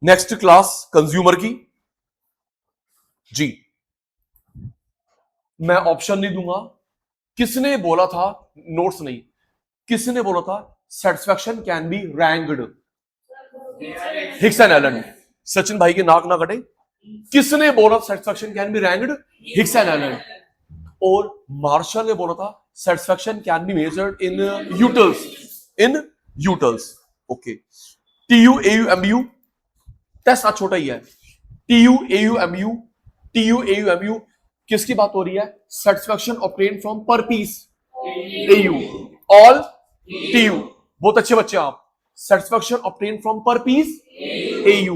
Next class consumer की जी। मैं option नहीं दूंगा। किसने बोला था, नोट्स नहीं, किसने बोला था satisfaction can be ranked? Hicks and Allen. Sachin भाई की नाक ना कटे। किसने बोला satisfaction can be ranked? Hicks and Allen. और मार्शल ने बोला था satisfaction can be measured in utils, in utils. Okay, TU AU MU test आज छोटा ही है। TU AU MU, TU AU MU किसकी बात हो रही है? Satisfaction obtain from per piece AU, all TU. बहुत अच्छे बच्चे आप। Satisfaction obtain from per piece AU,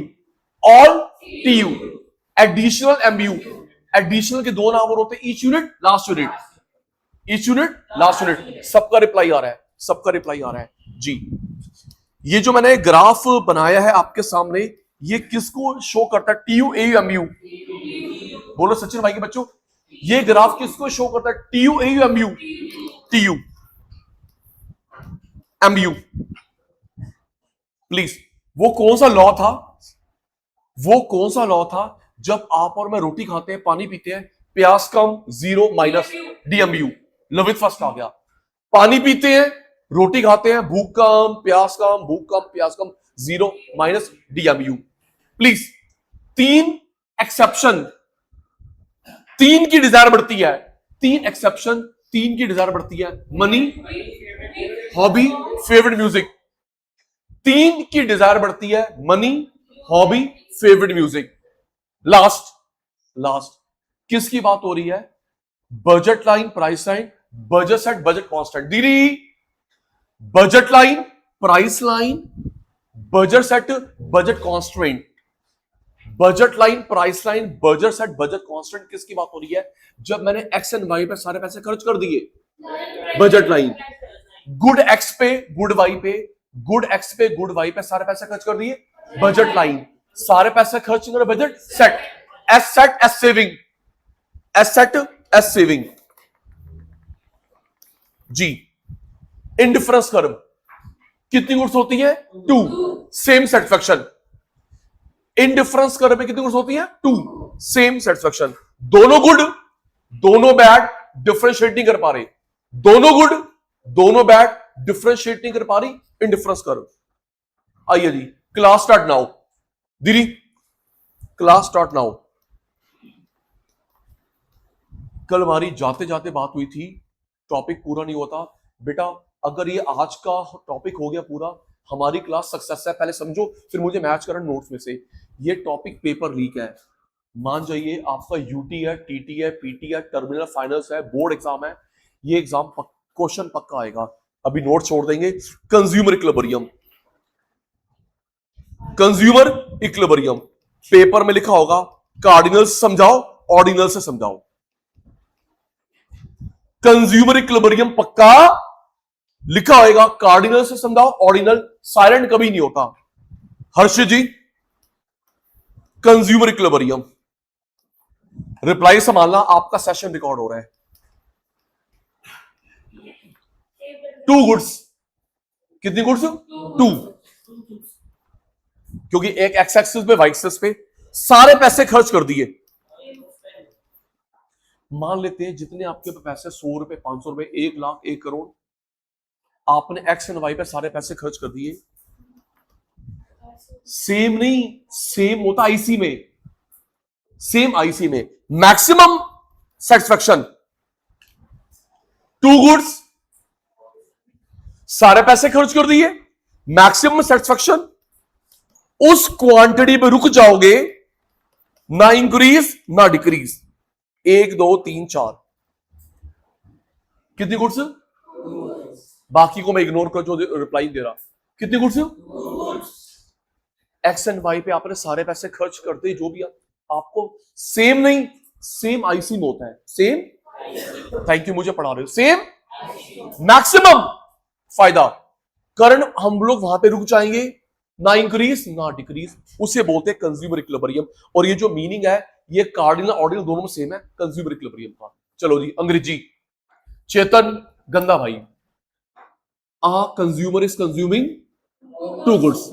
all TU. Additional MU, additional के दो नाम और होते हैं, each unit, last unit, each unit, last unit. सबका रिप्लाई आ रहा है, सबका रिप्लाई आ रहा है जी। ये जो मैंने ग्राफ बनाया है आपके सामने, ये किसको शो करता है? TU AU MU. बोलो सचिन भाई के बच्चों, ये ग्राफ किसको शो करता है? TU AU MU, TU MU. Please, वो कौन सा लॉ था? वो कौन सा लॉ था जब आप और मैं रोटी खाते हैं, पानी पीते हैं, प्यास कम, जीरो माइनस डीएमयू। लवित फर्स्ट आ गया। पानी पीते हैं, रोटी खाते हैं, भूख कम, प्यास कम, भूख कम, प्यास कम, जीरो माइनस डीएमयू। प्लीज, तीन एक्सेप्शन, तीन की डिजायर बढ़ती है, तीन एक्सेप्शन, तीन की डिजायर बढ़ती है। Money, hobby, favourite music. तीन की डिजायर बढ़ती है, money, hobby, favourite music. Last, last किसकी बात हो रही है? Budget line, price line, budget set, budget constant. दीदी, budget line, price line, budget set, budget constant. Budget line, price line, budget set, budget constant किसकी बात हो रही है? जब मैंने एक्स एंड वाई पे सारे पैसे खर्च कर दिए, बजट लाइन। गुड एक्स पे, गुड वाई पे, गुड एक्स पे, गुड वाई पे सारे पैसे खर्च कर दिए, बजट लाइन। सारे पैसे खर्च कर budget set, S set, S saving, S set, S saving जी। इंडिफरेंस कर्व कितनी गुड्स होती है? Two. Same satisfaction. Indifference curve में कितनी गुड्स होती है? टू। Same satisfaction. दोनों गुड, दोनों बैड, डिफरेंशिएट नहीं कर पा रहे। दोनों गुड, दोनों बैड, डिफरेंशिएट नहीं कर पा रही इंडिफरेंस कर्व। आइए जी, क्लास स्टार्ट नाउ। दीदी, क्लास स्टार्ट नाउ। कल हमारी जाते जाते बात हुई थी, टॉपिक पूरा नहीं होता बेटा। अगर ये आज का टॉपिक हो गया पूरा, हमारी क्लास सक्सेस है। पहले समझो, फिर मुझे मैच करना नोट्स में से। ये टॉपिक पेपर लीक है, मान जाइए आपका यूटी है, टीटी है, पीटी है, टर्मिनल फाइनल्स है, बोर्ड एग्जाम है। ये एग्जाम क्वेश्चन पक्का आएगा। अभी नोट छोड़ देंगे। Consumer equilibrium, consumer equilibrium paper में लिखा होगा, कार्डिनल समझाओ, ऑर्डिनल से समझाओ। कंज्यूमर इक्विलिब्रियम पक्का लिखा होगा, कार्डिनल से समझाओ, ऑर्डिनल साइलेंट कभी नहीं होता। हर्ष जी, कंज्यूमर इक्विलिब्रियम रिप्लाई संभालना, आपका सेशन रिकॉर्ड हो रहा है। टू गुड्स, कितनी गुड्स? टू। क्योंकि एक एक्स एक्सिस पे, वाई एक्सिस पे सारे पैसे खर्च कर दिए। मान लेते हैं जितने आपके पैसे 100 रुपए, 500 रुपए, 1 लाख, 1 करोड़, आपने एक्स एंड वाई पे सारे पैसे खर्च कर दिए। सेम नहीं, सेम होता आईसी में, सेम आईसी में मैक्सिमम सेटिस्फैक्शन। टू गुड्स, सारे पैसे खर्च कर दिए, मैक्सिमम सेटिस्फैक्शन। उस क्वांटिटी पे रुक जाओगे, ना इंक्रीज ना डिक्रीज। 1 2 3 4, कितनी गुड्स? बाकी को मैं इग्नोर कर, जो रिप्लाई दे रहा। कितनी गुड्स? एक्स एंड वाई पे आपने सारे पैसे खर्च करते, जो भी आपको सेम नहीं, सेम आईसी में होता है। सेम, थैंक यू, मुझे पढ़ा रहे हो। सेम मैक्सिमम फायदा, कारण हम लोग वहां पे रुक जाएंगे, ना इंक्रीज ना डिक्रीज। उसे बोलते हैं कंज्यूमर इक्विलिब्रियम। और ये जो मीनिंग है, ये कार्डिनल ऑर्डिनल दोनों में सेम है, कंज्यूमर इक्विलिब्रियम का। चलो जी, अंग्रेजी। चेतन गंदा भाई, consumer is consuming two goods.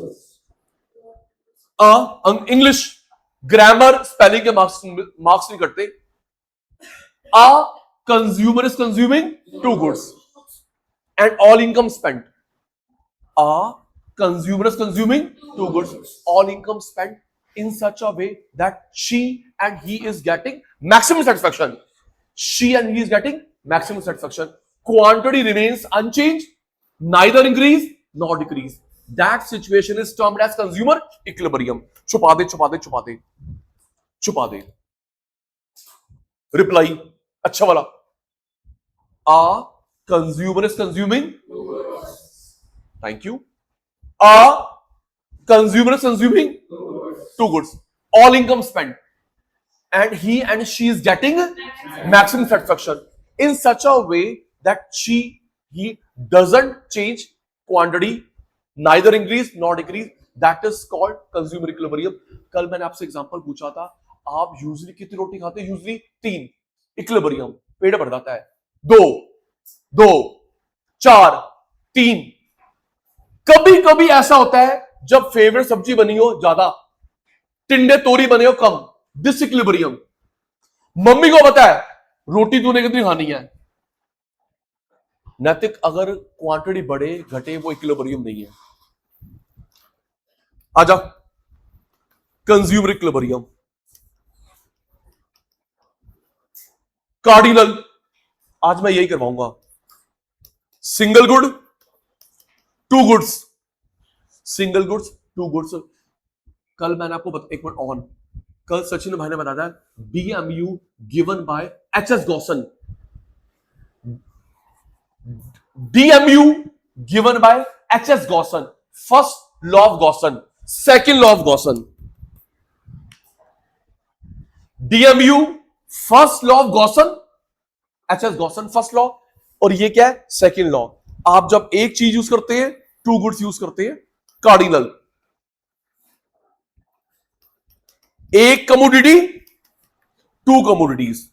English grammar spelling के मार्क्स नहीं करते. A consumer is consuming two goods and all income spent. A consumer is consuming two goods, all income spent in such a way that she and he is getting maximum satisfaction. She and he is getting maximum satisfaction. Quantity remains unchanged, neither increase nor decrease. That situation is termed as consumer equilibrium. छुपा दे छुपा दे छुपा दे छुपा दे. Reply अच्छा वाला. A consumer is consuming. Thank you. A consumer is consuming two goods. All income spent. And he and she is getting maximum satisfaction in such a way that he doesn't change quantity, neither increase nor decrease. That is called consumer equilibrium. कल मैंने आपसे example पूछा था, आप usually कितनी रोटी खाते हैं? Usually 3. Equilibrium, पेट भर जाता है. 2 2 4 3. कभी कभी ऐसा होता है जब फेवरेट सब्जी बनी हो ज्यादा, टिंडे तोरी बने हो कम. This equilibrium. मम्मी को पता है रोटी तूने कितनी खानी है. नैतिक, अगर क्वांटिटी बढ़े घटे वो इक्विलिब्रियम नहीं है. आजा कंज्यूमर इक्विलिब्रियम. कार्डिनल आज मैं यही करवाऊंगा. Single good to goods, single goods to goods. कल मैंने आपको एक मिनट ऑन, कल सचिन भाई ने बताया BMU given by HS Gaussian. DMU given by HS Gaussian. First law of Gossen, second law of Gaussian. DMU first law of Gaussian, HS Gaussian first law. और ये क्या है? Second law. आप जब एक चीज यूज करते हैं, टू गुड्स यूज करते हैं. कार्डिनल, एक कमोडिटी टू कमोडिटीज.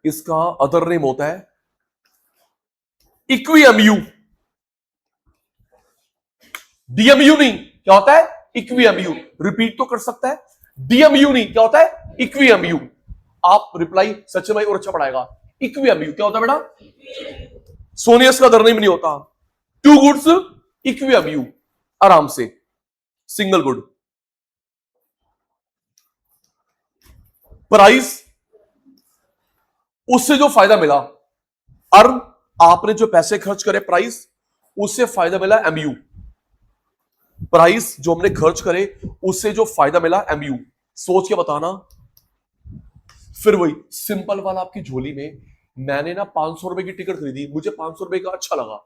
इसका अदर नेम होता है इक्विएमयू. DMU नहीं, क्या होता है? इक्विएमयू. रिपीट तो कर सकता है. DMU नहीं, क्या होता है? इक्विएमयू. आप रिप्लाई सच में और अच्छा पढ़ाएगा. इक्विएमयू क्या होता है बेटा? सोनियस का अदर नेम नहीं होता. Two goods equi MU. आराम से. सिंगल गुड प्राइस, उससे जो फायदा मिला, अर्न, आपने जो पैसे खर्च करे प्राइस, उससे फायदा मिला MU. प्राइस जो हमने खर्च करे उससे जो फायदा मिला MU. सोच के बताना. फिर वही सिंपल वाला, आपकी झोली में मैंने ना 500 रुपए की टिकट खरीदी, मुझे 500 रुपए का अच्छा लगा.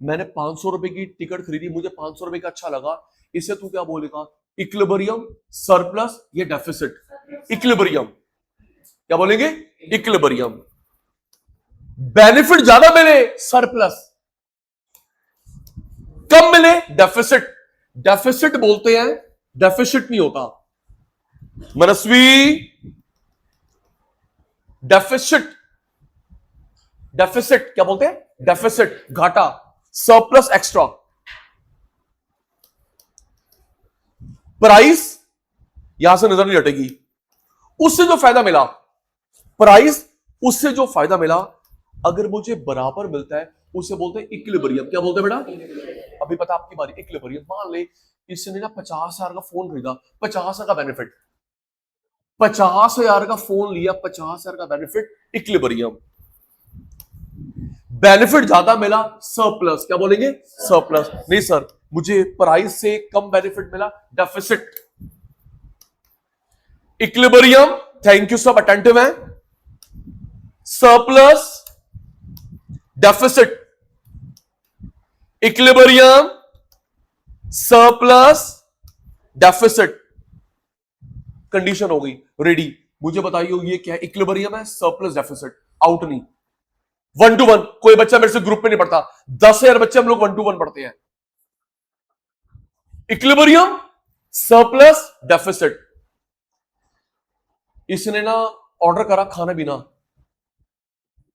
मैंने 500 रुपए की टिकट खरीदी, मुझे 500 रुपए का अच्छा लगा. इसे तू क्या बोलेगा? इक्विलिब्रियम, सरप्लस, ये डेफिसिट. इक्विलिब्रियम क्या बोलेंगे? इक्विलिब्रियम. बेनिफिट ज्यादा मिले, सरप्लस. कम मिले, डेफिसिट. डेफिसिट बोलते हैं, डेफिसिट नहीं होता. मनस्वी, डेफिसिट. डेफिसिट क्या बोलते हैं? डेफिसिट, घाटा. Surplus, extra. प्राइस यहां से नजर नहीं हटेगी. उससे जो फायदा मिला, प्राइस, उससे जो फायदा मिला, अगर मुझे बराबर मिलता है उसे बोलते हैं इक्विलिब्रियम. क्या बोलते हैं बेटा? अभी पता आपकी बारी. इक्विलिब्रियम. मान ले इसने ना 50,000 का फोन खरीदा, 50,000 का बेनिफिट. 50,000 का फोन लिया, 50,000 का बेनिफिट. इक्विलिब्रियम. बेनिफिट ज्यादा मिला, सरप्लस. क्या बोलेंगे? सरप्लस. नहीं सर, मुझे प्राइस से कम बेनिफिट मिला, डेफिसिट. इक्विलिब्रियम, थैंक यू सब अटेंटिव हैं. Surplus, deficit. Equilibrium, surplus, deficit. Condition हो गई रेडी. मुझे बताइए ये क्या है? इक्विलिब्रियम है, सरप्लस, डेफिसिट. आउट नहीं. 1 to 1. कोई बच्चा मेरे से ग्रुप में नहीं पढ़ता. 10,000 बच्चे हम लोग 1 to 1 पढ़ते हैं. Equilibrium, surplus, deficit. इसने ना ऑर्डर करा खाना पीना,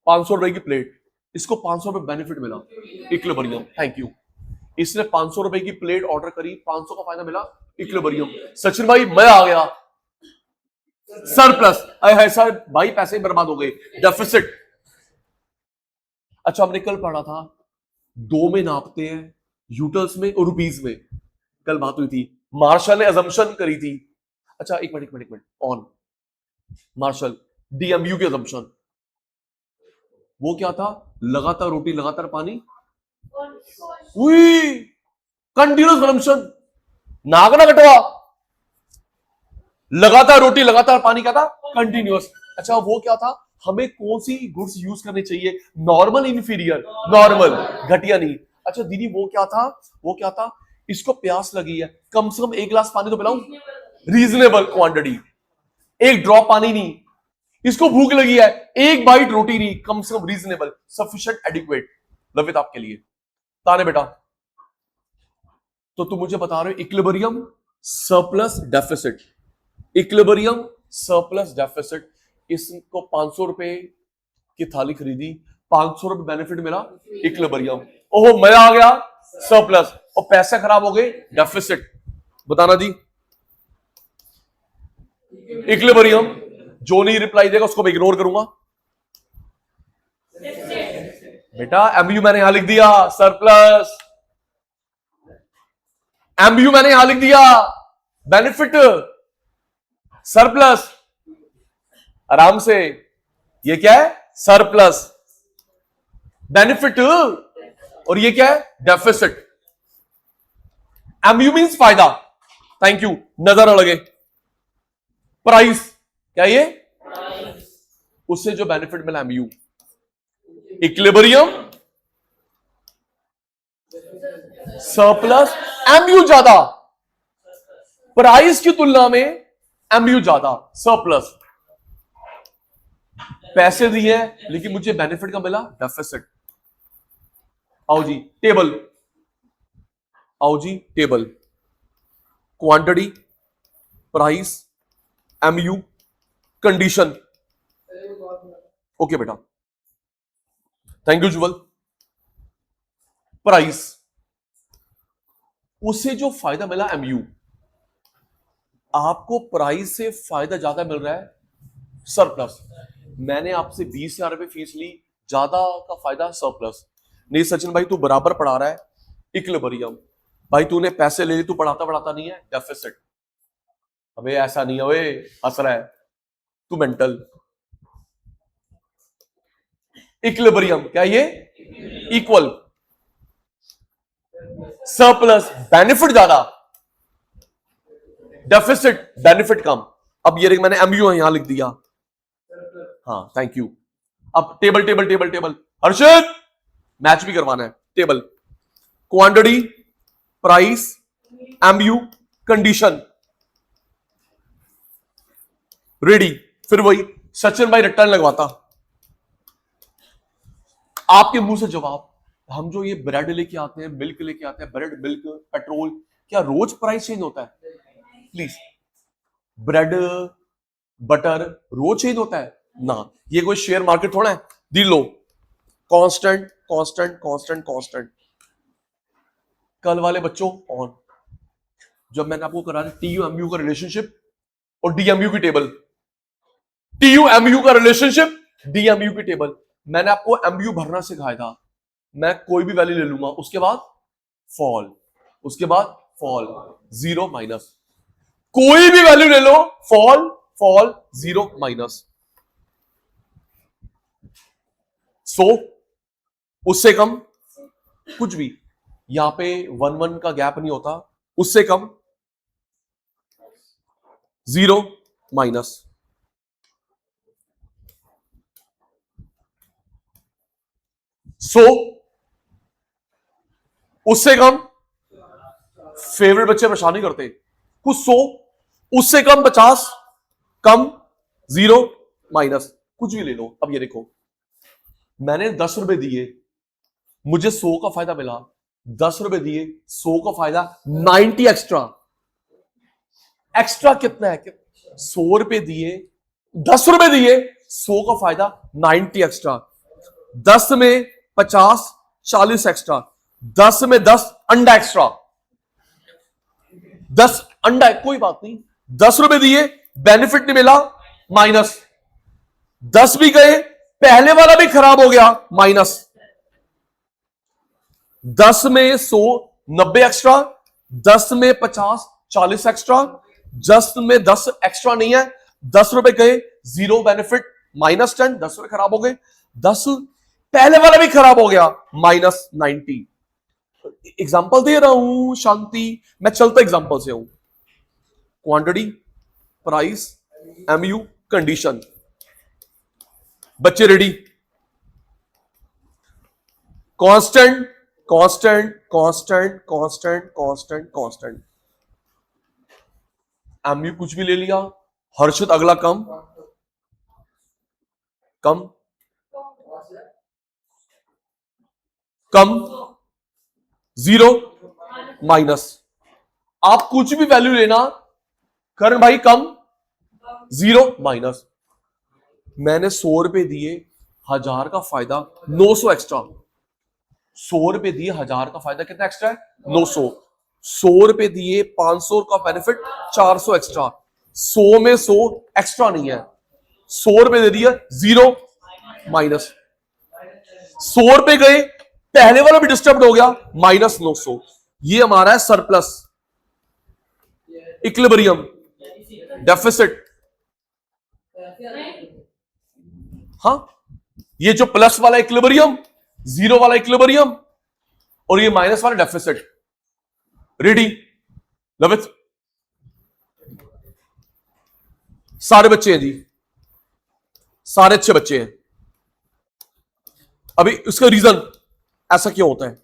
500 रुपए की प्लेट. इसको 500 रुपए बेनिफिट मिला. इक्विलिब्रियम. Thank you. इसने 500 रुपए की प्लेट ऑर्डर करी, 500 का फायदा मिला, इक्विलिब्रियम। सचिन भाई मैं आ गया, सरप्लस। है सर भाई पैसे बर्बाद हो गए, डेफिसिट। अच्छा हमने कल पढ़ा था 2 में नापते हैं, यूटर्स में और रुपीज में, कल बात हुई थी। मार्शल ने अजम्पशन करी थी। अच्छा एक मिनट ऑन। मार्शल डीएमयू की अजम्पशन वो क्या था? लगातार रोटी लगातार पानी, कंटिन्यूस अजम्पशन, नाक ना कटवा। लगातार रोटी लगातार पानी क्या था? कंटिन्यूस। अच्छा वो क्या था? हमें कौन सी गुड्स यूज करनी चाहिए? Normal, inferior? नॉर्मल, घटिया नहीं। अच्छा दीदी वो क्या था? वो क्या था? इसको प्यास लगी है, कम से कम 1 गिलास पानी तो पिलाऊं, रीजनेबल क्वांटिटी, 1 ड्रॉप पानी नहीं। इसको भूख लगी है, 1 बाइट रोटी नहीं, कम से कम रीजनेबल, सफिशिएंट, एडिक्वेट। लवित आपके लिए ताने बेटा। तो तुम मुझे बता रहे हो equilibrium surplus deficit, equilibrium surplus deficit. इसको 500 रुपए की थाली खरीदी, 500 रुपए बेनिफिट मिला, इक्विलिब्रियम। ओहो मैं आ गया, सरप्लस, और पैसे खराब हो गए, डेफिसिट। बताना जी इक्विलिब्रियम। जो नहीं रिप्लाई देगा उसको मैं इग्नोर करूंगा। बेटा एमयू मैंने यहां लिख दिया, सरप्लस। एमयू मैंने यहां लिख दिया, बेनिफिट, सरप्लस। आराम से, ये क्या है? सरप्लस, बेनिफिट, और ये क्या है? डेफिसिट। एमयू मींस फायदा, थैंक यू, नजर न लगे। प्राइस क्या ये? उससे जो बेनिफिट मिला एमयू। इक्विलिब्रियम सरप्लस, एमयू ज्यादा, प्राइस की तुलना में एमयू ज्यादा, सरप्लस। पैसे दिए लेकिन मुझे बेनिफिट का मिला, डेफिसिट। आओ जी टेबल, आओ जी table. Quantity, price, MU, condition. Okay बेटा, थैंक यू जुवल। प्राइस, उसे जो फायदा मिला एमयू, आपको प्राइस से फायदा ज्यादा मिल रहा है, सरप्लस। मैंने आपसे 20,000 रुपए फीस ली, ज्यादा का फायदा सरप्लस। नहीं सचिन भाई तू बराबर पढ़ा रहा है, इक्विलिब्रियम। भाई तूने पैसे ले लिए, तू पढ़ाता पढ़ाता नहीं है, डेफिसिट। अबे ऐसा नहीं है, ओए हंस रहा है तू, मेंटल। इक्विलिब्रियम क्या ये? इक्वल, सरप्लस बेनिफिट ज्यादा, डेफिसिट बेनिफिट कम। अब ये मैंने एमयू यहां लिख दिया, हाँ थैंक यू। अब टेबल टेबल टेबल टेबल, हर्षित मैच भी करवाना है। Table, quantity, price, MU, condition, ready. फिर वही सचिन भाई रिटर्न लगवाता, आपके मुंह से जवाब। हम जो ये ब्रेड लेके आते हैं, मिल्क लेके आते हैं, ब्रेड, मिल्क, पेट्रोल, क्या रोज प्राइस चेंज होता है? प्लीज, ब्रेड, बटर रोज चेंज होता है ना? ये कोई शेयर मार्केट थोड़ा है, दिल लो, कांस्टेंट कांस्टेंट कांस्टेंट कांस्टेंट। कल वाले बच्चों ऑन, जब मैंने आपको करा टीयूएमयू का रिलेशनशिप और डीएमयू की टेबल, टीयूएमयू का रिलेशनशिप, डीएमयू की टेबल, मैंने आपको एमयू भरना सिखाया था। मैं कोई भी वैल्यू ले लूंगा, उसके बाद फॉल, उसके बाद फॉल, जीरो माइनस, कोई भी वैल्यू ले लो, फॉल फॉल, जीरो माइनस। सो उससे कम कुछ भी, यहां पे 1-1 का गैप नहीं होता, उससे कम जीरो माइनस। सो उससे कम, फेवरेट बच्चे परेशान नहीं करते कुछ, 100, उससे कम 50, कम जीरो माइनस, कुछ भी ले लो। अब ये देखो, मैंने 10 रुपए दिए, मुझे 100 का फायदा मिला, 10 रुपए दिए, 100 का फायदा, 90 एक्स्ट्रा। एक्स्ट्रा कितना है? 100 रुपए दिए, 10 रुपए दिए, 100 का फायदा, 90 एक्स्ट्रा। 10 में 50, 40 एक्स्ट्रा, 10 में 10, अंडा एक्स्ट्रा, 10 अंडा है, कोई बात नहीं, 10 रुपए दिए, बेनिफिट नहीं मिला, माइनस, 10 भी गए, पहले वाला भी खराब हो गया, माइनस, 10 में 100 90 एक्स्ट्रा, 10 में 50 40 एक्स्ट्रा, 10 में 10 एक्स्ट्रा नहीं है, 10 रुपए गए, जीरो बेनिफिट, -10, 10 रुपए खराब हो गए, 10 पहले वाला भी खराब हो गया, -90। एग्जाम्पल दे रहा हूं शांति, मैं चलता एग्जाम्पल से हूं, क्वांटिटी, प्राइस, एमयू, कंडीशन, बच्चे ready, constant constant constant constant constant constant, MU कुछ भी ले लिया, हर्षित अगला कम कम कम, जीरो, माइनस, आप कुछ भी वैल्यू लेना, करण भाई कम, जीरो, माइनस, मैंने 100 रुपए दिए, 1000 का फायदा, 900 एक्स्ट्रा, 100 रुपए दिए, 1000 का फायदा कितना एक्स्ट्रा है, 900, 100 रुपए दिए, 500 का बेनिफिट, 400 एक्स्ट्रा, 100 में 100 एक्स्ट्रा नहीं है, 100 रुपए दे दिया, जीरो, माइनस, 100 रुपए गए, पहले वाला भी डिस्टर्ब हो गया, -900, ये हमारा है सरप्लस, इक्विलिब्रियम, डेफिसिट, हाँ, ये जो प्लस वाला इक्विलिब्रियम, जीरो वाला इक्विलिब्रियम, और ये माइनस वाला डेफिसिट, रेडी, लवित, सारे बच्चे हैं जी, सारे अच्छे बच्चे हैं, अभी उसका रीजन ऐसा क्यों होता है,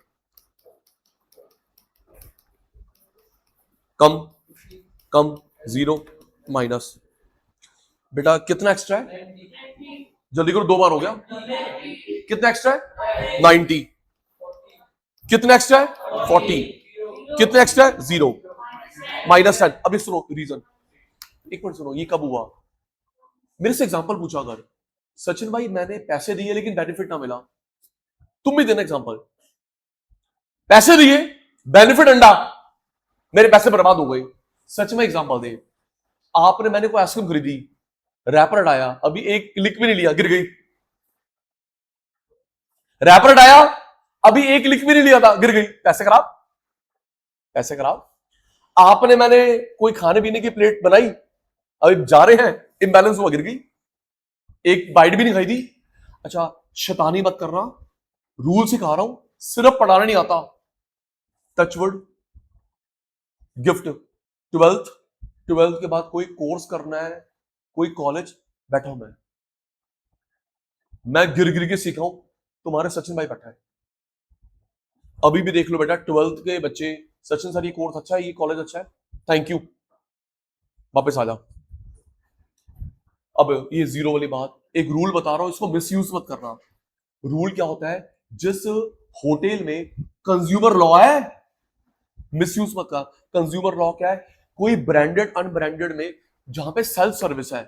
कम कम, जीरो, माइनस, बेटा कितना एक्स्ट्रा है, जल्दी करो, 2 बार हो गया, कितना एक्स्ट्रा है, 90, कितना एक्स्ट्रा है, 40, कितना एक्स्ट्रा है, जीरो, -10, अभी सुनो रीजन, एक मिनट सुनो, ये कब हुआ, मेरे से एग्जांपल पूछा, अगर सचिन भाई मैंने पैसे दिए लेकिन बेनिफिट ना मिला, तुम भी देना एग्जांपल, पैसे दिए, बेनिफिट अंडा, मेरे पैसे बर्बाद हो गए, सच में एग्जांपल दे, आपने, मैंने कोई आइसक्रीम खरीदी, रैपर हटाया, अभी एक क्लिक भी नहीं लिया, गिर गई, रैपर हटाया, अभी एक क्लिक भी नहीं लिया था, गिर गई, पैसे खराब, पैसे खराब, आपने, मैंने कोई खाने पीने की प्लेट बनाई, अभी जा रहे हैं, इंबैलेंस हुआ, गिर गई, एक बाइट भी नहीं खाई थी, अच्छा शैतानी मत करना, रूल सिखा रहा हूं, सिर्फ पढ़ाना नहीं आता, टचवुड, गिफ्ट, 12th के बाद कोई कोर्स करना है, कोई कॉलेज, बैठा हूं मैं गिर गिर के सीखा हूं, तुम्हारे सचिन भाई बैठा है, अभी भी देख लो बेटा, 12th के बच्चे, सचिन सर ये कोर्स अच्छा है, ये कॉलेज अच्छा है, थैंक यू, वापस आ जा, अब ये जीरो वाली बात, एक रूल बता रहा हूं, इसको मिसयूज मत करना, रूल क्या होता है, जिस होटल में कंज्यूमर लॉ है, मिसयूज मत कर, कंज्यूमर लॉ क्या है, कोई ब्रांडेड अनब्रांडेड में, जहां पे सेल्फ सर्विस है,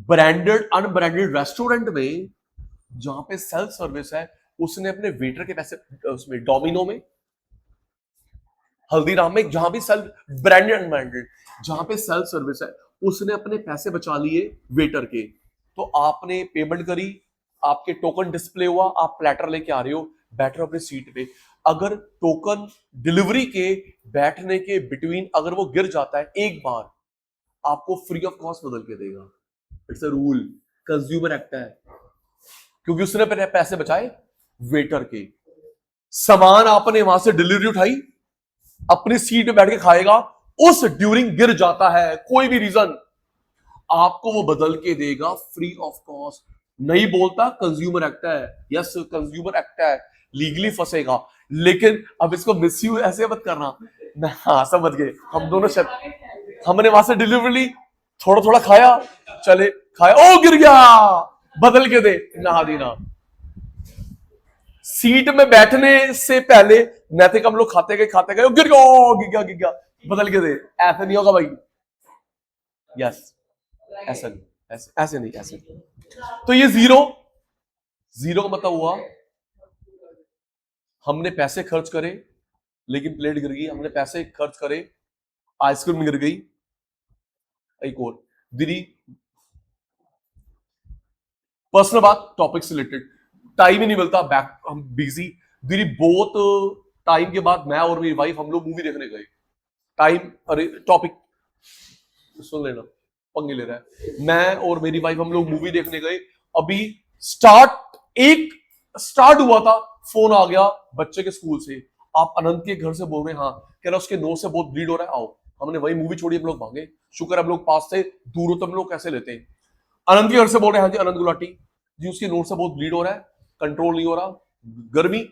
ब्रांडेड अनब्रांडेड रेस्टोरेंट में जहां पे सेल्फ सर्विस है, उसने अपने वेटर के पैसे, उसमें डोमिनो में, हल्दीराम में, जहां भी सेल्फ ब्रांडेड अनब्रांडेड, जहां पे सेल्फ सर्विस है, उसने अपने पैसे बचा लिए वेटर के, तो आपने पेमेंट करी, आपके टोकन डिस्प्ले हुआ, आप प्लेटर लेके आ रहे हो, बैठ रहे हो अपनी सीट पे, अगर टोकन डिलीवरी के बैठने के बिटवीन अगर वो गिर जाता है एक बार, आपको फ्री ऑफ कॉस्ट बदल के देगा, it's a rule, consumer act है, क्योंकि उसने अपने पैसे बचाए वेटर के, सामान आपने वहां से डिलीवरी उठाई, अपनी सीट पे बैठ के खाएगा, उस ड्यूरिंग गिर जाता है, कोई भी रीजन, आपको वो बदल के देगा फ्री ऑफ कॉस्ट, नहीं बोलता कंज्यूमर एक्ट है, यस कंज्यूमर एक्ट है, लीगली फंसेगा, लेकिन अब इसको मिसयूज ऐसे मत करना, हाँ समझ गए, हम दोनों हमने वहां से डिलीवरी ली, थोड़ा थोड़ा खाया, चले खाया, ओ गिर गया, बदल के दे, नहा देना, सीट में बैठने से पहले नैतिक हम लोग खाते गए गिर गया, ओ गिर गया, बदल के दे, ऐसा नहीं होगा भाई, यस, ऐसा नहीं, ऐसे नहीं, ऐसे नहीं, तो ये जीरो का मतलब हुआ, हमने पैसे खर्च करे, लेकिन प्लेट गिर गई, हमने पैसे खर्च करे, आइसक्रीम गिर गई। एक और दीदी, पर्सनल बात, टॉपिक से रिलेटेड, टाइम ही नहीं मिलता, बैक हम बिजी। दीदी बहुत टाइम के बाद मैं और मेरी वाइफ हम लोग मूवी देखने गए। टाइम, अरे टॉपिक सुन लेना, पंगे ले रहा है। मैं और मेरी वाइफ हम लोग मूवी देखने गए, अभी स्टार्ट हुआ था, फोन आ गया बच्चे के स्कूल से, आप अनंत के घर से बोल रहे हैं? हाँ। कह रहा उसके नोज से बहुत ब्लीड हो रहा है, आओ। हमने वही मूवी छोड़ी, हम लोग भागे। शुक्र हम लोग पास से, दूर हो तो हम लोग कैसे लेते हैं। अनंत के घर से बोल रहे हैं, हाँ जी अनंत गुलाटी जी, उसके नोज से बहुत ब्लीड हो रहा है, कंट्रोल नहीं हो रहा, गर्मी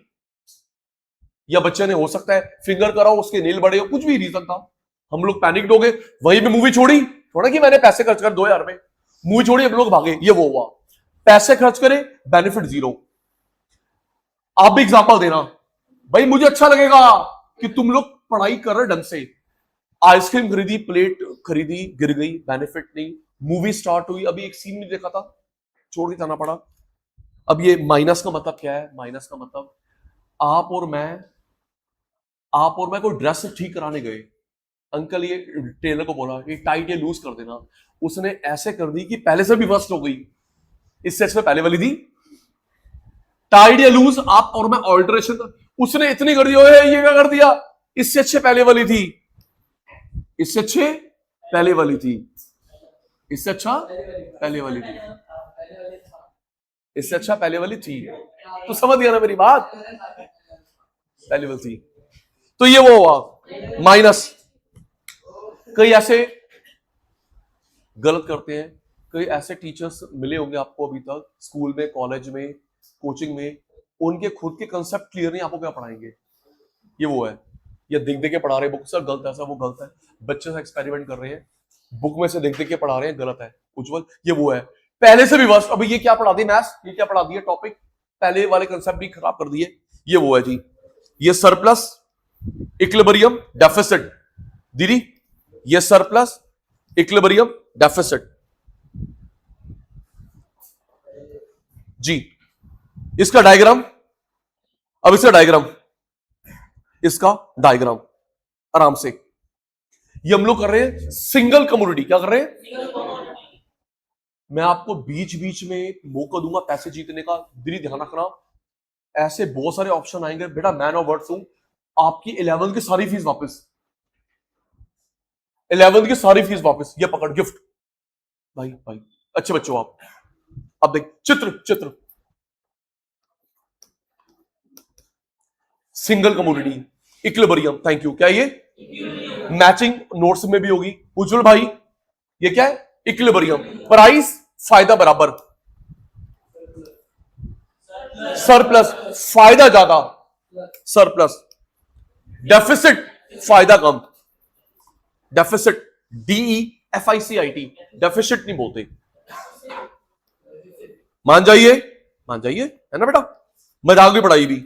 या बच्चे ने, हो सकता है फिंगर कराओ, उसके नेल बड़े हो, कुछ भी रीजन था। हम लोग पैनिक्ड हो गए, वहीं पे मूवी छोड़ी। थोड़ा कि मैंने पैसे खर्च कर 2000 में मूवी छोड़ी, हम लोग भागे। ये वो हुआ, पैसे खर्च करे, बेनिफिट जीरो। आप भी एग्जांपल देना भाई, मुझे अच्छा लगेगा कि तुम लोग पढ़ाई कर रहे ढंग से। आइसक्रीम खरीदी, प्लेट खरीदी, गिर गई, बेनिफिट नहीं। मूवी स्टार्ट हुई, अभी एक सीन नहीं देखा था, छोड़ के जाना पड़ा। अब ये माइनस का मतलब क्या है? माइनस का मतलब आप और मैं कोई ड्रेस ठीक कराने गए, अंकल ये टेलर को बोला कि टाइट ये लूज कर देना, उसने ऐसे कर दी कि पहले से भी वर्स्ट हो गई। इससे अच्छा पहले वाली थी, टाइट या लूज, आप और मैं ऑल्टरेशन, उसने इतनी कर दी, ये क्या कर दिया, इससे अच्छे पहले वाली थी, इससे अच्छे पहले वाली थी, इससे अच्छा पहले वाली थी, इससे अच्छा पहले वाली थी। तो समझ गया ना मेरी बात, पहले वाली थी। तो ये वो हुआ माइनस। कई ऐसे गलत करते हैं, कई ऐसे टीचर्स मिले होंगे आपको अभी तक स्कूल में, कॉलेज में, कोचिंग में, उनके खुद के कंसेप्ट क्लियर नहीं, आपको क्या पढ़ाएंगे। ये वो है, या देख देख के पढ़ा रहे हैं, बुक सर गलत है, सर वो गलत है, बच्चे से एक्सपेरिमेंट कर रहे हैं, बुक में से देख देख के पढ़ा रहे हैं, गलत है उज्जवल, ये वो है। पहले से भी वर्स्ट, अभी ये क्या पढ़ा दिया मैथ्स, ये क्या पढ़ा दिया टॉपिक, पहले वाले कंसेप्ट भी खराब कर दिए। ये वो है जी, ये सरप्लस, इक्विलिब्रियम, डेफिसिट। दीदी ये सरप्लस, इक्विलिब्रियम, डेफिसिट जी। इसका डायग्राम, अब इसका डायग्राम, इसका डायग्राम आराम से, ये हम लोग कर रहे हैं सिंगल कमोडिटी। क्या कर रहे हैं? मैं आपको बीच बीच में मौका दूंगा पैसे जीतने का, दीदी ध्यान रखना, ऐसे बहुत सारे ऑप्शन आएंगे बेटा, मैन ऑफ वर्ड्स हूं। आपकी 11th की सारी फीस वापस, 11th की सारी फीस वापस, ये पकड़ गिफ्ट। भाई भाई अच्छे बच्चों आप, अब देख चित्र single commodity, equilibrium, thank you. क्या ये मैचिंग नोट्स में भी होगी उज्जवल भाई, ये क्या है? इक्विलिब्रियम। प्राइस, फायदा बराबर, सरप्लस फायदा ज्यादा, सरप्लस, डेफिसिट फायदा कम, डेफिसिट, DEFICIT, डेफिसिट नहीं बोलते, मान जाइए है ना बेटा, मजाक भी पढ़ाई भी।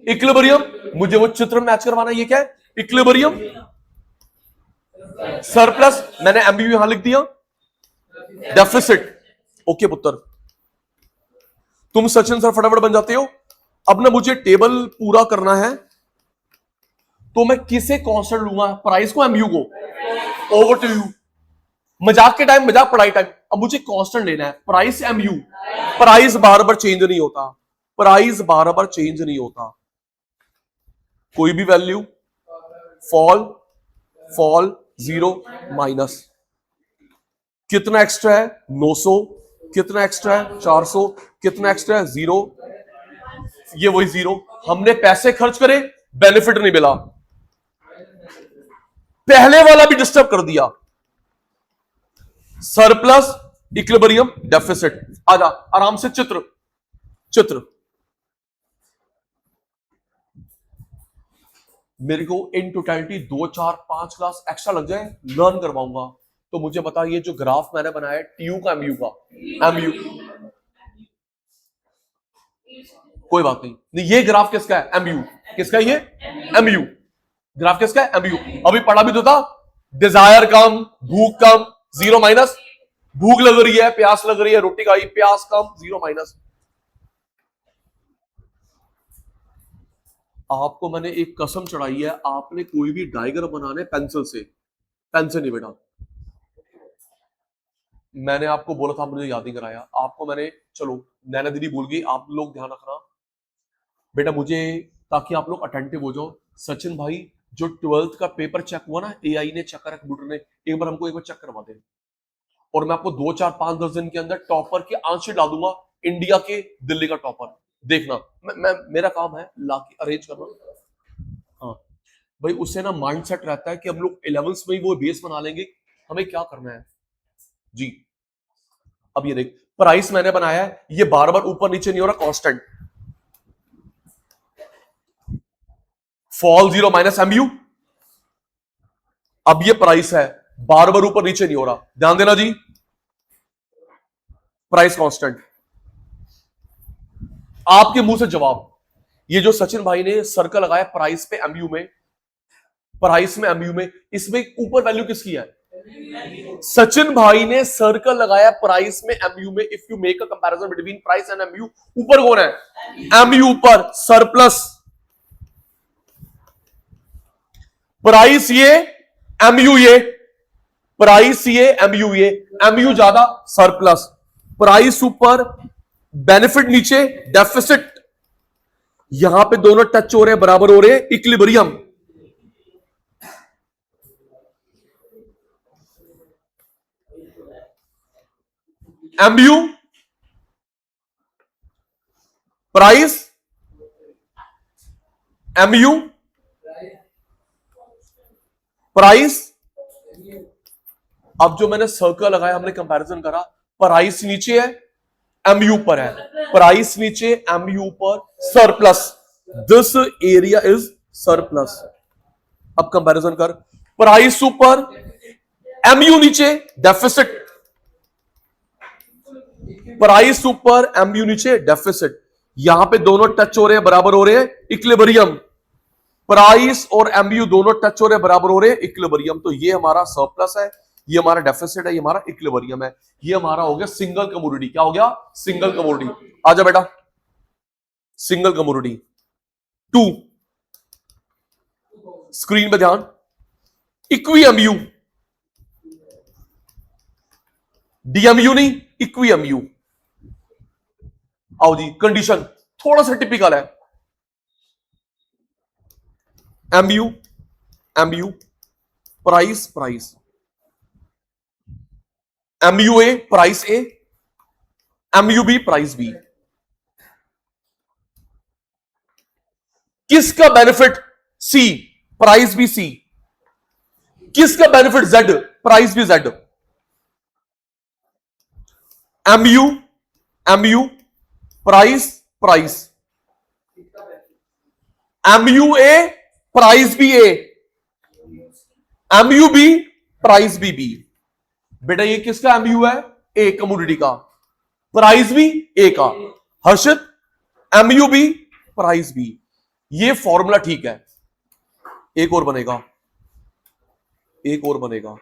इक्विलिब्रियम, मुझे वो चित्र मैच करवाना, ये क्या है? इक्विलिब्रियम। सरप्लस, मैंने एमबीयू यहां लिख दिया, डेफिसिट। ओके पुत्र, तुम सचिन सर फटाफट बन जाते हो। अब ना मुझे टेबल पूरा करना है, तो मैं किसे कांस्टेंट लूंगा, प्राइस को, एमयू को? Over to you. मजाक के टाइम मजाक, पढ़ाई टाइम, अब मुझे कांस्टेंट लेना है, प्राइस एमयू। प्राइस बार बार चेंज नहीं होता, प्राइस बार बार चेंज नहीं होता, कोई भी वैल्यू, फॉल 0 माइनस, कितना एक्स्ट्रा है? 900, कितना एक्स्ट्रा है? 400, कितना एक्स्ट्रा है? 0, ये वही 0। हमने पैसे खर्च करे, बेनिफिट नहीं मिला, पहले वाला भी डिस्टर्ब कर दिया। Surplus, equilibrium, deficit. आजा आराम से, चित्र। मेरे को इन टोटलिटी 2 4 5 क्लास एक्स्ट्रा लग जाए, लर्न करवाऊंगा। तो मुझे बता, ये जो ग्राफ मैंने बनाया है, टीयू का एमयू का? एमयू, कोई बात नहीं, ये ग्राफ किसका है? एमयू। किसका? ये एमयू। ग्राफ किसका है? एमयू। अभी पढ़ा भी तो था, डिजायर कम, भूख कम, 0 माइनस, भूख लग रही है, प्यास लग रही है, रोटी खाई, प्यास कम, 0 माइनस। आपको मैंने एक कसम चढ़ाई है, आपने कोई भी डायग्राम बनाने पेंसिल से, पेन से नहीं बेटा। मैंने आपको बोला था, मुझे याद नहीं कराया आपको मैंने। चलो नैना दीदी भूल गई, आप लोग ध्यान रखना बेटा मुझे, ताकि आप लोग अटेंटिव हो जाओ। सचिन भाई जो 12th का पेपर चेक हुआ ना, एआई ने चेक करा, कंप्यूटर ने, एक बार हमको एक बार चेक करवा दे, और मैं आपको 2 4 5 10 दिन के अंदर टॉपर के आंसर डाल दूंगा, इंडिया के, दिल्ली का टॉपर। देखना मैं मेरा काम है ला के अरेंज करना। हाँ भाई, उससे ना माइंड सेट रहता है कि हम लोग 11th में ही वो बेस बना लेंगे, हमें क्या करना है जी। अब ये देख, प्राइस मैंने बनाया है, ये बार बार ऊपर नीचे नहीं हो रहा, कांस्टेंट। Fall 0 minus MU. अब ये प्राइस है, बार बार ऊपर नीचे नहीं हो रहा, ध्यान देना जी, प्राइस कांस्टेंट। आपके मुंह से जवाब, ये जो सचिन भाई ने सर्कल लगाया प्राइस पे एमयू में, प्राइस में एमयू में, इसमें ऊपर वैल्यू किसकी है? सचिन भाई ने सर्कल लगाया प्राइस में एमयू में। If you make a comparison between price and MU, ऊपर कौन है? एमयू ऊपर, सरप्लस। प्राइस ये, एमयू ये, प्राइस ये, एमयू ये, एमयू ज्यादा, सरप्लस। प्राइस ऊपर, बेनिफिट नीचे, डेफिसिट। यहां पे दोनों टच हो रहे हैं, बराबर हो रहे हैं, equilibrium. MU, price, MU, price. अब जो मैंने सर्कल लगाया, हमने कंपैरिजन करा, प्राइस नीचे है, एमयू पर है, प्राइस नीचे, एमयू पर, surplus. This area is surplus. अब कंपैरिजन कर, प्राइस ऊपर, एमयू नीचे, डेफिसिट। प्राइस ऊपर, एमयू नीचे, डेफिसिट। यहां पे दोनों टच हो रहे हैं, बराबर हो रहे हैं, इक्विलिब्रियम। प्राइस और एमयू दोनों टच हो रहे हैं, बराबर हो रहे हैं, इक्विलिब्रियम। तो ये हमारा सरप्लस है, ये हमारा डेफिसिट है, ये हमारा इक्विलिब्रियम है। ये हमारा हो गया सिंगल कमोडिटी। क्या हो गया? Single commodity. आजा बेटा, सिंगल कमोडिटी। 2, स्क्रीन पे ध्यान, इक्वी एमयू, डीएमयू नहीं, इक्वी एमयू। आओ जी, कंडीशन थोड़ा सा टिपिकल है। MU, MU, price, price, MU A, price A, MU B, price B. किसका बेनिफिट? सी, प्राइस भी सी। किसका बेनिफिट? जेड, प्राइस भी Z. MU, MU, price, price, MU A, price भी ए, एमयू बी, प्राइस भी B. बेटा ये किसका MU है? ए, कमोडिटी का। प्राइस भी ए का। हर्षित, एमयू बी, प्राइस बी। ये फॉर्मूला ठीक है। एक और बनेगा, एक और बनेगा।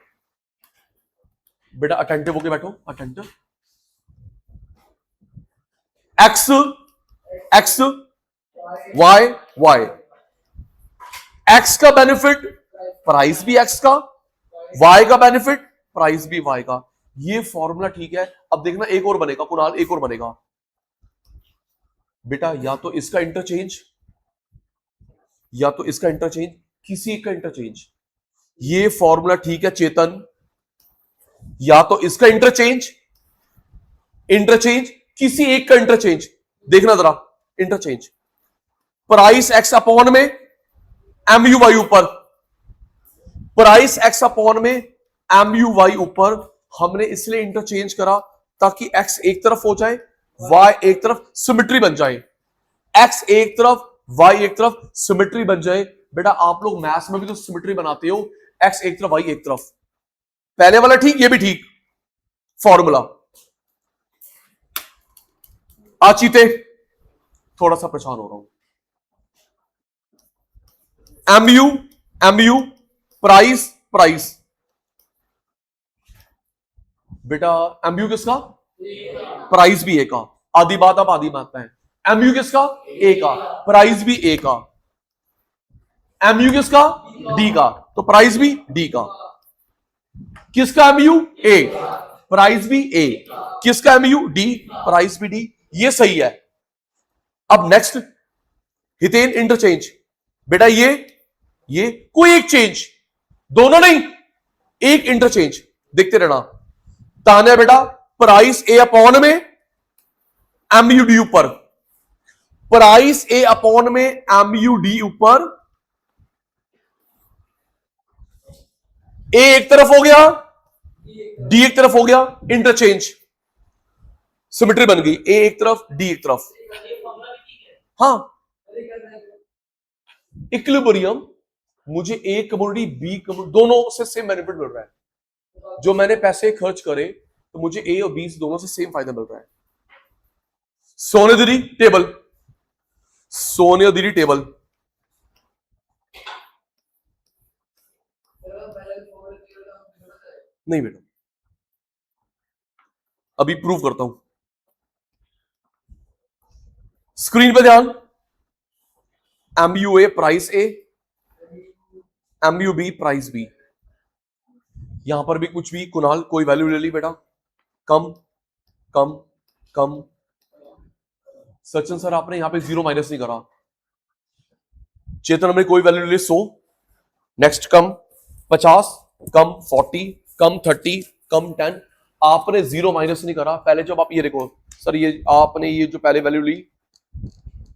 बेटा अटेंटिव होके बैठो, attentive. X, X, Y, Y. X का बेनिफिट, प्राइस भी एक्स का, वाई का बेनिफिट, प्राइस भी वाई का। ये फॉर्मूला ठीक है। अब देखना एक और बनेगा कुणाल, एक और बनेगा बेटा, या तो इसका इंटरचेंज, या तो इसका इंटरचेंज, किसी एक का इंटरचेंज। ये फॉर्मूला ठीक है चेतन, या तो इसका इंटरचेंज, इंटरचेंज, किसी एक का इंटरचेंज। देखना जरा, इंटरचेंज, प्राइस एक्स अपॉन में, एमयू वाई ऊपर, प्राइस एक्स अपॉन में, एमयू वाई ऊपर। हमने इसलिए इंटरचेंज करा ताकि एक्स एक तरफ हो जाए, वाई एक तरफ, सिमेट्री बन जाए। एक्स एक तरफ, वाई एक तरफ, सिमेट्री बन जाए। बेटा आप लोग मैथ्स में भी तो सिमेट्री बनाते हो, एक्स एक तरफ, वाई एक तरफ। पहले वाला ठीक, ये भी ठीक फॉर्मूला। आचीते, थोड़ा सा परेशान हो रहा हूं। MU, MU, price, price. बेटा एमयू किसका? प्राइस भी ए का। आधी बात अब आधी बात है। एमयू किसका? ए का, प्राइस भी ए का। एमयू किसका? डी का, तो प्राइस भी डी का। किसका एमयू? ए, प्राइस भी ए। किसका एमयू? डी, प्राइस भी डी। ये सही है। अब नेक्स्ट हितेन इंटरचेंज। बेटा ये कोई एक चेंज, दोनों नहीं, एक इंटरचेंज, देखते रहना। तान्या बेटा प्राइस ए अपॉन में एमयू डी ऊपर, प्राइस ए अपॉन में एमयू डी ऊपर, ए एक तरफ हो गया, डी एक तरफ हो गया, इंटरचेंज, सिमेट्री बन गई, ए एक तरफ डी एक तरफ। हाँ, इक्विलिब्रियम, मुझे ए कमोडिटी बी कमोडिटी दोनों से सेम बेनिफिट मिल रहा है। जो मैंने पैसे खर्च करे तो मुझे ए और बी दोनों से सेम फायदा मिल रहा है। सोने दीदी टेबल, सोने दीदी टेबल, नहीं बेटा, अभी प्रूव करता हूं। स्क्रीन पे ध्यान, MU A price A, MU B price B. यहां पर भी कुछ भी, कुणाल कोई वैल्यू ले ली बेटा, कम कम कम। सचिन सर आपने यहां पे जीरो माइनस नहीं करा। चेतन हमने कोई वैल्यू ले ली 100, नेक्स्ट कम 50, कम 40, कम 30, कम 10। आपने जीरो माइनस नहीं करा। पहले जब आप ये देखो सर, ये आपने ये जो पहले वैल्यू ली,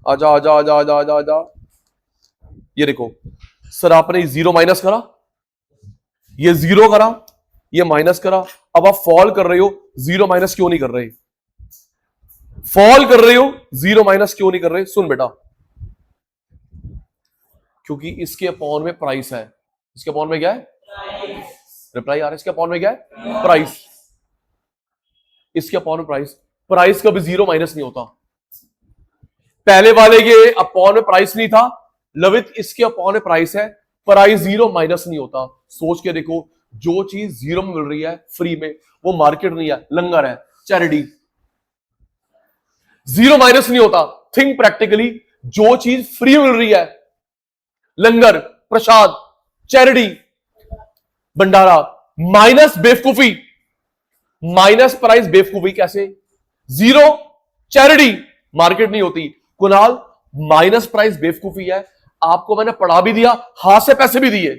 आजा आजा आजा आजा आजा आजा, ये देखो सर आपने जीरो माइनस करा, ये जीरो करा, ये माइनस करा। अब आप फॉल कर रहे हो, जीरो माइनस क्यों नहीं कर रहे? फॉल कर रहे हो, जीरो माइनस क्यों नहीं कर रहे? सुन बेटा, क्योंकि इसके अपॉन में प्राइस है। इसके अपॉन में क्या है? रिप्लाई आ रहा है। इसके अपॉन में क्या है? प्राइस। इसके अपॉन में प्राइस, प्राइस कभी जीरो माइनस नहीं होता। पहले वाले के अपॉन में प्राइस नहीं था, लवित इसके अपॉन में प्राइस है, प्राइस जीरो माइनस नहीं होता। सोच के देखो, जो चीज जीरो में मिल रही है फ्री में, वो मार्केट नहीं है, लंगर है, चैरिटी। जीरो माइनस नहीं होता। थिंक प्रैक्टिकली, जो चीज फ्री मिल रही है, लंगर, प्रसाद, चैरिटी, भंडारा, माइनस बेवकूफी, माइनस प्राइस बेवकूफी। कैसे? जीरो चैरिटी, मार्केट नहीं होती। कुणाल माइनस प्राइस बेवकूफी है, आपको मैंने पढ़ा भी दिया, हाथ से पैसे भी दिए।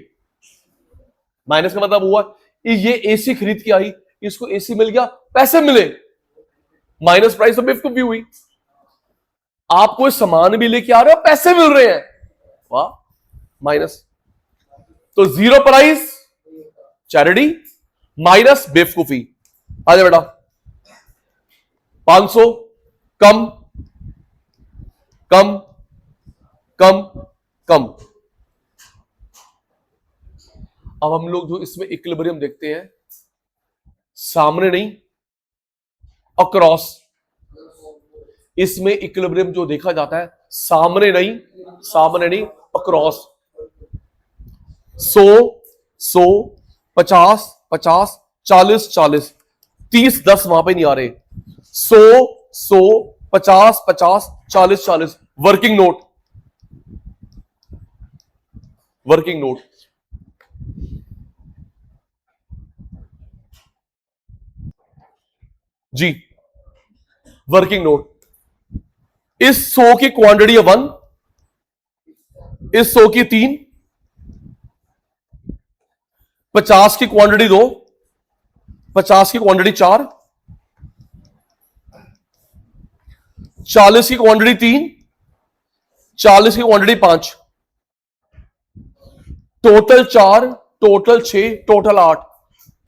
माइनस का मतलब हुआ ये एसी खरीद के आई, इसको एसी मिल गया, पैसे मिले, माइनस प्राइस तो बेवकूफी हुई। आप कोई सामान भी लेके आ रहे हो, पैसे मिल रहे हैं, वाह, माइनस। तो जीरो प्राइस चैरिटी, माइनस बेवकूफी। आ जाए बेटा, 500 कम कम कम कम। अब हम लोग जो इसमें इक्विलिब्रियम देखते हैं, सामने नहीं, अक्रॉस। इसमें इक्विलिब्रियम जो देखा जाता है, सामने नहीं, सामने नहीं, अक्रॉस। 100 100 50 50 40 40 30 10 वहां पे नहीं आ रहे। 100 100 50 50 40 40 वर्किंग नोट, वर्किंग नोट। जी, वर्किंग नोट। इस 100 की क्वांटिटी है 1, इस 100 की 3, 50 की क्वांटिटी 2, 50 की क्वांटिटी 4, 40 की क्वांटिटी 3, 40 की quantity 5, total 4, total 6, total 8,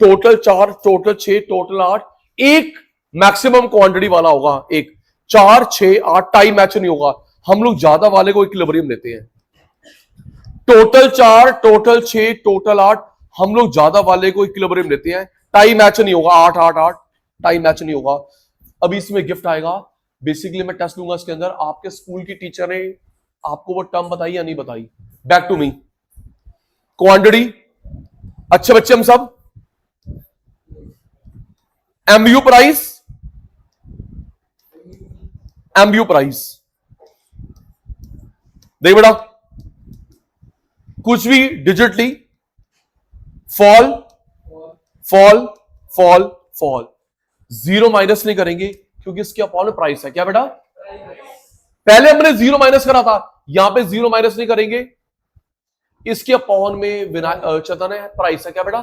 total 4, total 6, total 8। एक मैक्सिमम क्वांटिटी वाला होगा, एक 4 6 8 टाई मैच नहीं होगा। हम लोग ज्यादा वाले को इक्विलिब्रियम लेते हैं। टोटल 4, टोटल 6, टोटल 8, हम लोग ज्यादा वाले को इक्विलिब्रियम लेते हैं। टाई मैच नहीं होगा, 8 8 8 टाई मैच नहीं होगा। अभी इसमें गिफ्ट आएगा। बेसिकली मैं टेस्ट लूंगा इसके अंदर, आपके स्कूल की टीचर ने आपको वो टर्म बताई या नहीं बताई। बैक टू मी, क्वांटिटी, अच्छे बच्चे हम सब, एमयू प्राइस, एमयू प्राइस। देख बेटा, कुछ भी digitally fall fall fall fall, zero minus नहीं करेंगे क्योंकि इसके अपॉन में प्राइस है। क्या बेटा, पहले हमने जीरो माइनस करा था, यहां पे जीरो माइनस नहीं करेंगे, इसके अपॉन में चेतन है प्राइस है। क्या बेटा,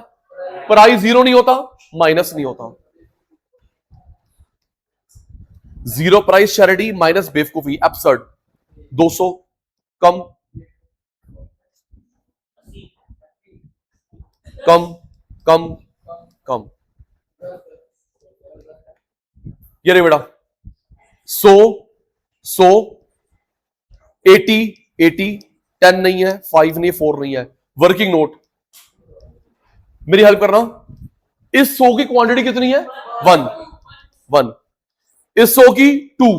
प्राइस जीरो नहीं होता, माइनस नहीं होता। जीरो प्राइस चैरिटी माइनस बेवकूफी, एब्सर्ड। 200 कम कम कम कम, ये रे बेटा 100 100 80 80, 10 नहीं है, 5 नहीं है, 4 नहीं है। वर्किंग नोट, मेरी हेल्प करना, इस 100 की क्वांटिटी कितनी है, 1 1, इस 100 की 2,